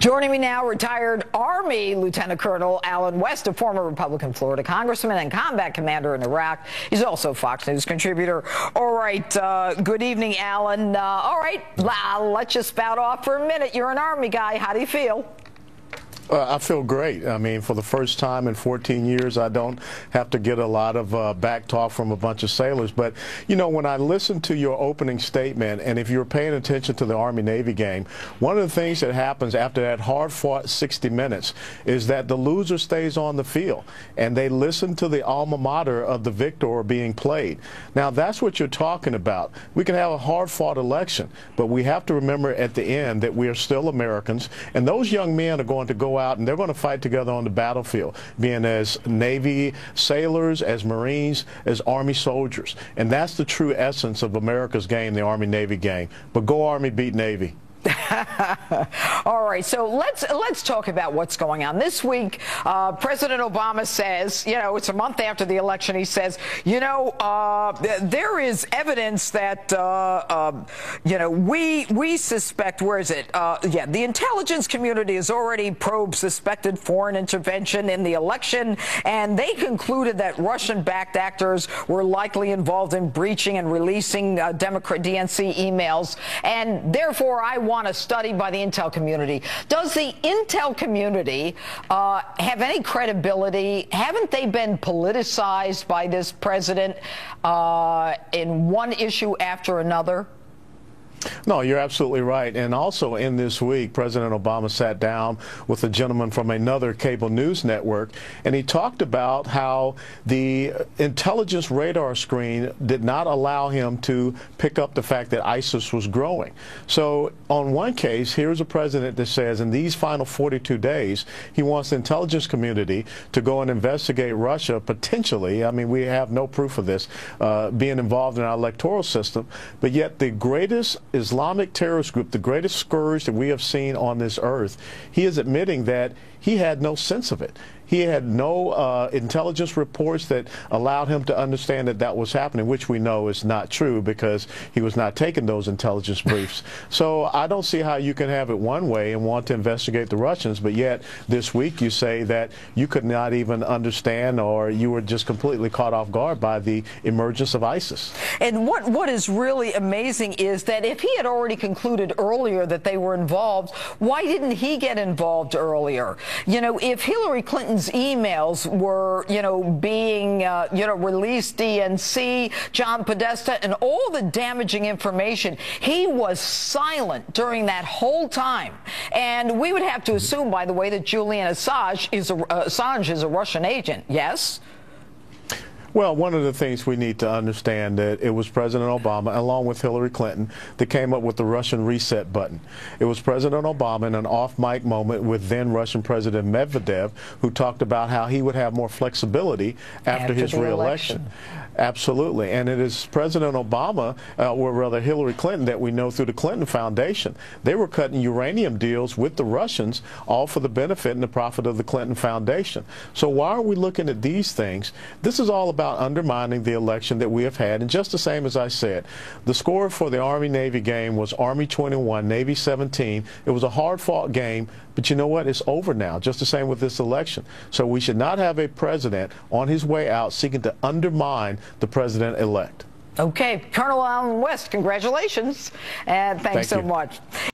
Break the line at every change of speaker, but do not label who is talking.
Joining me now, retired Army Lieutenant Colonel Allen West, a former Republican Florida congressman and combat commander in Iraq. He's also a Fox News contributor. All right, good evening, Allen. All right, I'll let you spout off for a minute. You're an Army guy. How do you feel?
I feel great. I mean, for the first time in 14 years, I don't have to get a lot of back talk from a bunch of sailors. But, you know, when I listened to your opening statement, and if you're paying attention to the Army-Navy game, one of the things that happens after that hard-fought 60 minutes is that the loser stays on the field, and they listen to the alma mater of the victor being played. Now, that's what you're talking about. We can have a hard-fought election, but we have to remember at the end that we are still Americans, and those young men are going to go out and they're going to fight together on the battlefield, being as Navy sailors, as Marines, as Army soldiers. And that's the true essence of America's game, the Army-Navy game. But go Army, beat Navy.
All right, so let's talk about what's going on. This week, President Obama says, you know, it's a month after the election, he says, you know, there is evidence that, you know, we suspect, where is it? Yeah, the intelligence community has already probed suspected foreign intervention in the election, and they concluded that Russian-backed actors were likely involved in breaching and releasing Democrat DNC emails, and therefore I want a study by the intel community. Does the intel community have any credibility? Haven't they been politicized by this president in one issue after another?
No, you're absolutely right. And also in this week, President Obama sat down with a gentleman from another cable news network, and he talked about how the intelligence radar screen did not allow him to pick up the fact that ISIS was growing. So on one case, here's a president that says in these final 42 days, he wants the intelligence community to go and investigate Russia potentially. I mean, we have no proof of this being involved in our electoral system, but yet the greatest Islamic terrorist group, the greatest scourge that we have seen on this earth, he is admitting that he had no sense of it. He had no intelligence reports that allowed him to understand that that was happening, which we know is not true because he was not taking those intelligence briefs. So I don't see how you can have it one way and want to investigate the Russians, but yet this week you say that you could not even understand, or you were just completely caught off guard by the emergence of ISIS.
And what is really amazing is that if he had already concluded earlier that they were involved, why didn't he get involved earlier? You know, if Hillary Clinton's emails were, you know, being, you know, released, DNC, John Podesta, and all the damaging information, he was silent during that whole time. And we would have to assume, by the way, that Julian Assange is a Russian agent, yes?
Well, one of the things we need to understand that it was President Obama, along with Hillary Clinton, that came up with the Russian reset button. It was President Obama in an off-mic moment with then Russian President Medvedev, who talked about how he would have more flexibility after his re-election. Absolutely. And it is President Obama, or rather Hillary Clinton, that we know through the Clinton Foundation. They were cutting uranium deals with the Russians, all for the benefit and the profit of the Clinton Foundation. So why are we looking at these things? This is all about undermining the election that we have had. And just the same as I said, the score for the Army-Navy game was Army 21, Navy 17. It was a hard-fought game, but you know what? It's over now, just the same with this election. So we should not have a president on his way out seeking to undermine the president-elect.
Okay. Colonel Allen West, congratulations, and thanks so much.